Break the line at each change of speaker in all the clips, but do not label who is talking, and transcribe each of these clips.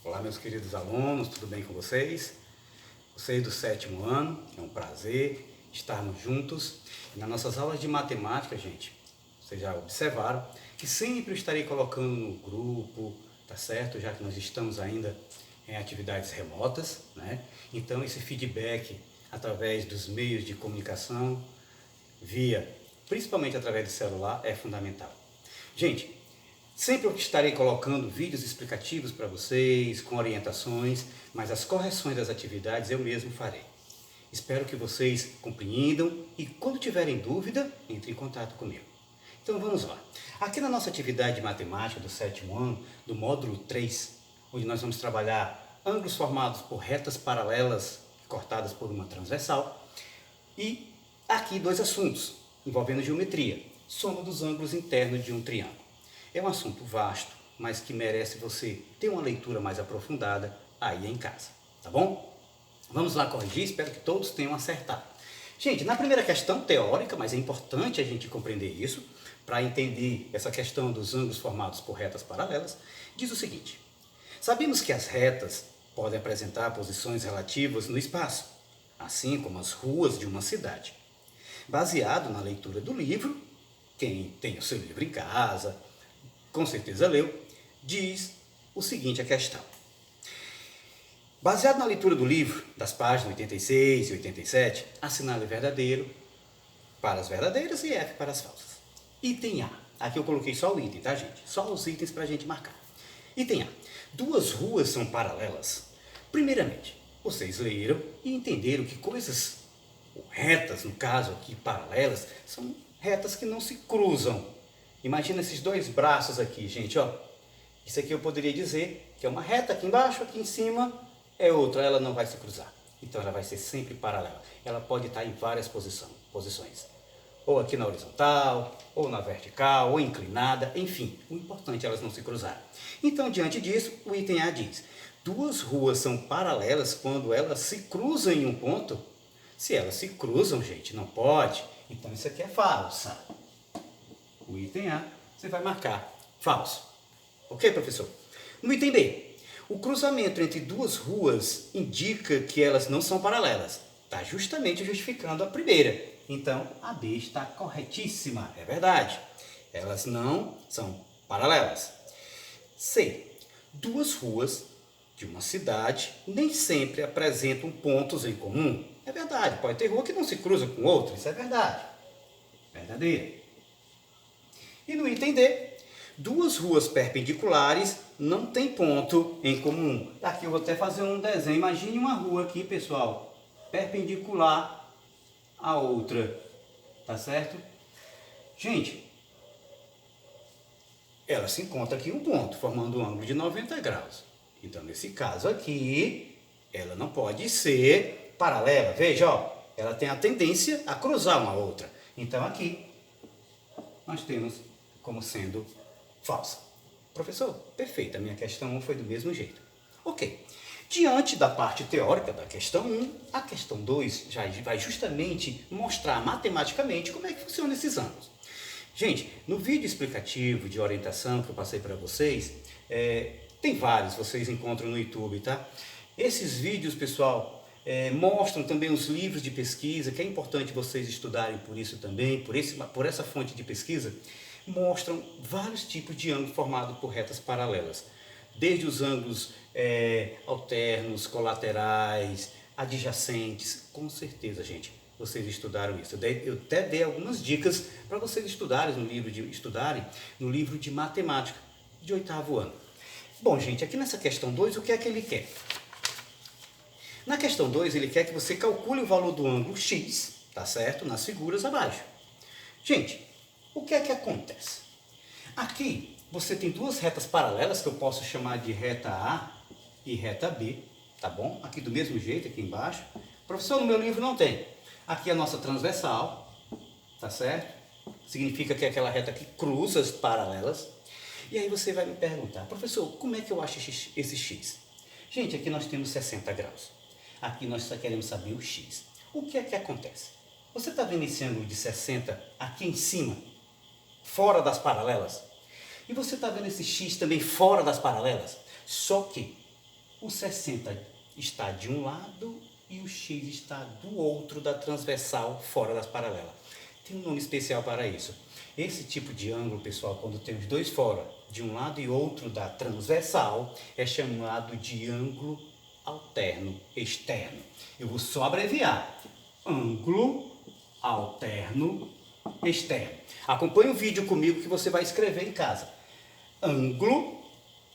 Olá, meus queridos alunos, tudo bem com vocês? Vocês do 7º ano, é um prazer estarmos juntos. Nas nossas aulas de matemática, gente, vocês já observaram que sempre eu estarei colocando no grupo, tá certo? Já que nós estamos ainda em atividades remotas, né? Então esse feedback através dos meios de comunicação, principalmente através do celular, é fundamental. Gente, sempre eu estarei colocando vídeos explicativos para vocês, com orientações, mas as correções das atividades eu mesmo farei. Espero que vocês compreendam e quando tiverem dúvida, entre em contato comigo. Então vamos lá. Aqui na nossa atividade de matemática do 7º ano, do módulo 3, onde nós vamos trabalhar ângulos formados por retas paralelas cortadas por uma transversal, e aqui dois assuntos envolvendo geometria, soma dos ângulos internos de um triângulo. É um assunto vasto, mas que merece você ter uma leitura mais aprofundada aí em casa, tá bom? Vamos lá corrigir, espero que todos tenham acertado. Gente, na primeira questão teórica, mas é importante a gente compreender isso, para entender essa questão dos ângulos formados por retas paralelas, diz o seguinte: sabemos que as retas podem apresentar posições relativas no espaço, assim como as ruas de uma cidade. Baseado na leitura do livro, quem tem o seu livro em casa, com certeza leu, diz o seguinte a questão. Baseado na leitura do livro, das páginas 86 e 87, assinale verdadeiro para as verdadeiras e F para as falsas. Item A. Aqui eu coloquei só o item, tá, gente? Só os itens para a gente marcar. Item A. Duas ruas são paralelas. Primeiramente, vocês leram e entenderam que coisas retas, no caso aqui paralelas, são retas que não se cruzam. Imagina esses dois braços aqui, gente, ó. Isso aqui eu poderia dizer que é uma reta aqui embaixo, aqui em cima é outra, ela não vai se cruzar. Então ela vai ser sempre paralela. Ela pode estar em várias posições. Ou aqui na horizontal, ou na vertical, ou inclinada, enfim. O importante é elas não se cruzarem. Então, diante disso, o item A diz: duas ruas são paralelas quando elas se cruzam em um ponto. Se elas se cruzam, gente, não pode. Então isso aqui é falsa. O item A, você vai marcar falso. Ok, professor? No item B, o cruzamento entre duas ruas indica que elas não são paralelas. Está justamente justificando a primeira. Então, a B está corretíssima. É verdade. Elas não são paralelas. C. Duas ruas de uma cidade nem sempre apresentam pontos em comum. É verdade. Pode ter rua que não se cruza com outra. Isso é verdade. Verdadeiro. E no item D, duas ruas perpendiculares não têm ponto em comum. Aqui eu vou até fazer um desenho. Imagine uma rua aqui, pessoal, perpendicular a outra. Tá certo? Gente, ela se encontra aqui em um ponto, formando um ângulo de 90 graus. Então, nesse caso aqui, ela não pode ser paralela. Veja, ó, ela tem a tendência a cruzar uma outra. Então, aqui, nós temos como sendo falsa. Professor, perfeito, a minha questão 1 foi do mesmo jeito. Ok. Diante da parte teórica da questão 1, a questão 2 já vai justamente mostrar matematicamente como é que funcionam esses ângulos. Gente, no vídeo explicativo de orientação que eu passei para vocês, tem vários, vocês encontram no YouTube, tá? Esses vídeos, pessoal, mostram também os livros de pesquisa, que é importante vocês estudarem por isso também, por essa fonte de pesquisa, mostram vários tipos de ângulos formados por retas paralelas. Desde os ângulos alternos, colaterais, adjacentes, com certeza, gente, vocês estudaram isso. Eu até dei algumas dicas para vocês estudarem no livro de matemática de 8º ano. Bom, gente, aqui nessa questão 2, o que é que ele quer? Na questão 2, ele quer que você calcule o valor do ângulo X, tá certo? Nas figuras abaixo. Gente, o que é que acontece? Aqui você tem duas retas paralelas que eu posso chamar de reta A e reta B, tá bom? Aqui do mesmo jeito, aqui embaixo. Professor, no meu livro não tem. Aqui é a nossa transversal, tá certo? Significa que é aquela reta que cruza as paralelas. E aí você vai me perguntar: professor, como é que eu acho esse X? Gente, aqui nós temos 60 graus. Aqui nós só queremos saber o X. O que é que acontece? Você está vendo esse ângulo de 60 aqui em cima, fora das paralelas? E você está vendo esse X também fora das paralelas? Só que O 60 está de um lado e o x está do outro da transversal, fora das paralelas. Tem um nome especial para isso. Esse tipo de ângulo, pessoal, quando tem os dois fora, de um lado e outro da transversal, é chamado de ângulo alterno externo. Eu vou só abreviar. Ângulo alterno externo. Acompanhe o vídeo comigo que você vai escrever em casa. Ângulo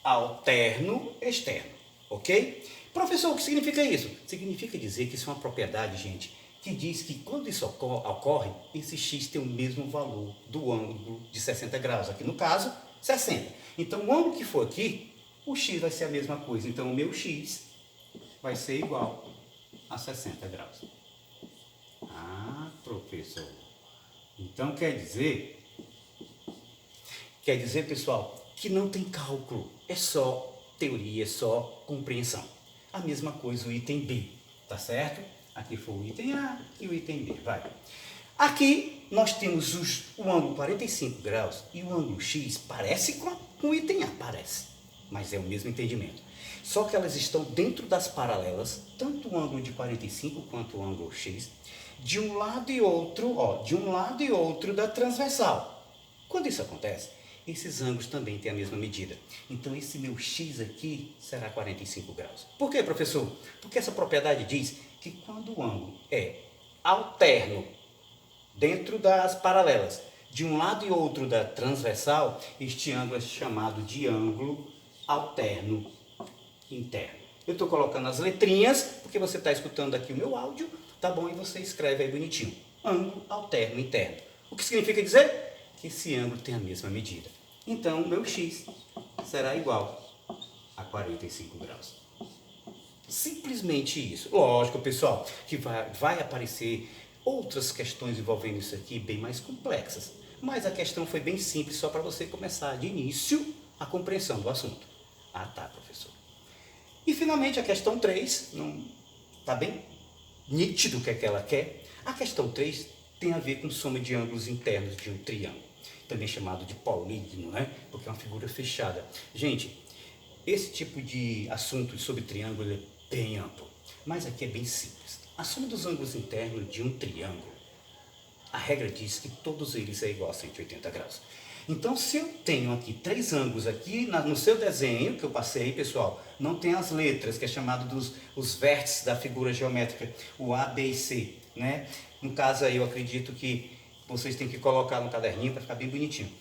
alterno externo. Ok? Professor, o que significa isso? Significa dizer que isso é uma propriedade, gente, que diz que quando isso ocorre, esse x tem o mesmo valor do ângulo de 60 graus. Aqui no caso, 60. Então, o ângulo que for aqui, o x vai ser a mesma coisa. Então, o meu x vai ser igual a 60 graus. Ah, professor. Então, quer dizer, pessoal, que não tem cálculo. É só teoria, é só compreensão. A mesma coisa o item B, tá certo? Aqui foi o item A e o item B, vai. Aqui nós temos o ângulo 45 graus e o ângulo X parece com o item A, parece, mas é o mesmo entendimento. Só que elas estão dentro das paralelas, tanto o ângulo de 45 quanto o ângulo X, de um lado e outro, de um lado e outro da transversal. Quando isso acontece, esses ângulos também têm a mesma medida. Então, esse meu x aqui será 45 graus. Por quê, professor? Porque essa propriedade diz que quando o ângulo é alterno dentro das paralelas, de um lado e outro da transversal, este ângulo é chamado de ângulo alterno interno. Eu estou colocando as letrinhas, porque você está escutando aqui o meu áudio, tá bom? E você escreve aí bonitinho. Ângulo alterno interno. O que significa dizer? Que esse ângulo tem a mesma medida. Então, o meu x será igual a 45 graus. Simplesmente isso. Lógico, pessoal, que vai aparecer outras questões envolvendo isso aqui bem mais complexas. Mas a questão foi bem simples, só para você começar de início a compreensão do assunto. Ah, tá, professor. E finalmente a questão 3, não está bem nítido o que é que ela quer. A questão 3 tem a ver com soma de ângulos internos de um triângulo, também chamado de polígono, né? Porque é uma figura fechada. Gente, esse tipo de assunto sobre triângulo é bem amplo, mas aqui é bem simples. A soma dos ângulos internos de um triângulo, a regra diz que todos eles é igual a 180 graus. Então, se eu tenho aqui 3 ângulos aqui, no seu desenho que eu passei, pessoal, não tem as letras, que é chamado os vértices da figura geométrica, o A, B e C, né? No caso aí, eu acredito que vocês têm que colocar no caderninho para ficar bem bonitinho.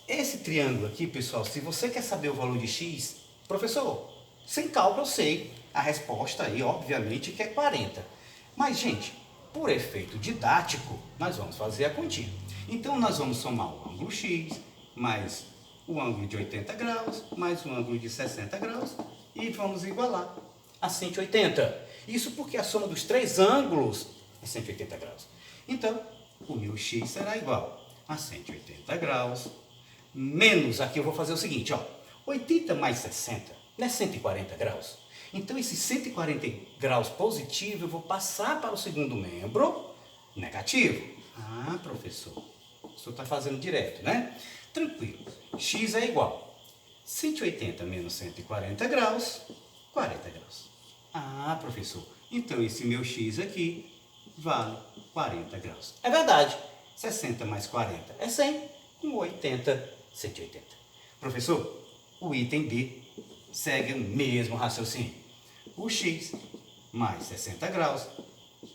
Esse triângulo aqui, pessoal, se você quer saber o valor de x, professor, sem cálculo eu sei a resposta aí, obviamente, que é 40. Mas, gente, por efeito didático, nós vamos fazer a continha. Então, nós vamos somar o ângulo x, mais o ângulo de 80 graus, mais o ângulo de 60 graus, e vamos igualar a 180. Isso porque a soma dos 3 ângulos é 180 graus. Então, o meu x será igual a 180 graus, menos, aqui eu vou fazer o seguinte, 80 mais 60, não é 140 graus? Então, esse 140 graus positivo eu vou passar para o segundo membro negativo. Ah, professor, o senhor está fazendo direto, né? Tranquilo. X é igual 180 menos 140 graus, 40 graus. Ah, professor, então esse meu x aqui vale 40 graus. É verdade, 60 mais 40 é 100, com 80, 180. Professor, o item B segue o mesmo raciocínio. O x mais 60 graus,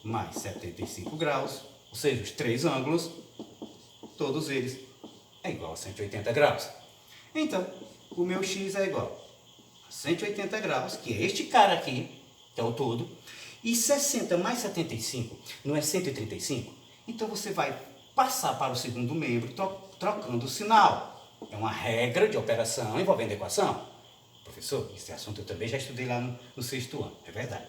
mais 75 graus, ou seja, os 3 ângulos, todos eles é igual a 180 graus. Então, o meu x é igual a 180 graus, que é este cara aqui, que é o todo, e 60 mais 75 não é 135? Então, você vai passar para o segundo membro trocando o sinal. É uma regra de operação envolvendo equação. Professor, esse assunto eu também já estudei lá no 6º ano, é verdade.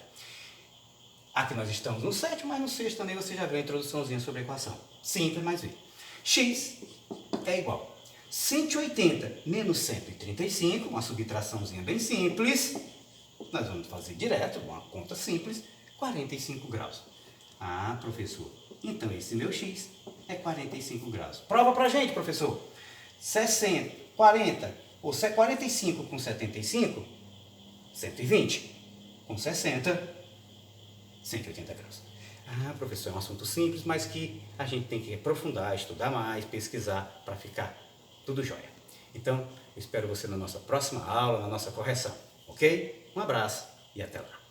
Aqui nós estamos no 7º, mas no 6º também você já viu a introduçãozinha sobre a equação. Simples, mas vê. X é igual a 180 menos 135, uma subtraçãozinha bem simples. Nós vamos fazer direto, uma conta simples, 45 graus. Ah, professor, então esse meu x é 45 graus. Prova pra gente, professor. 60, 40, ou 45 com 75, 120. Com 60, 180 graus. Ah, professor, é um assunto simples, mas que a gente tem que aprofundar, estudar mais, pesquisar para ficar tudo jóia. Então, eu espero você na nossa próxima aula, na nossa correção, ok? Um abraço e até lá.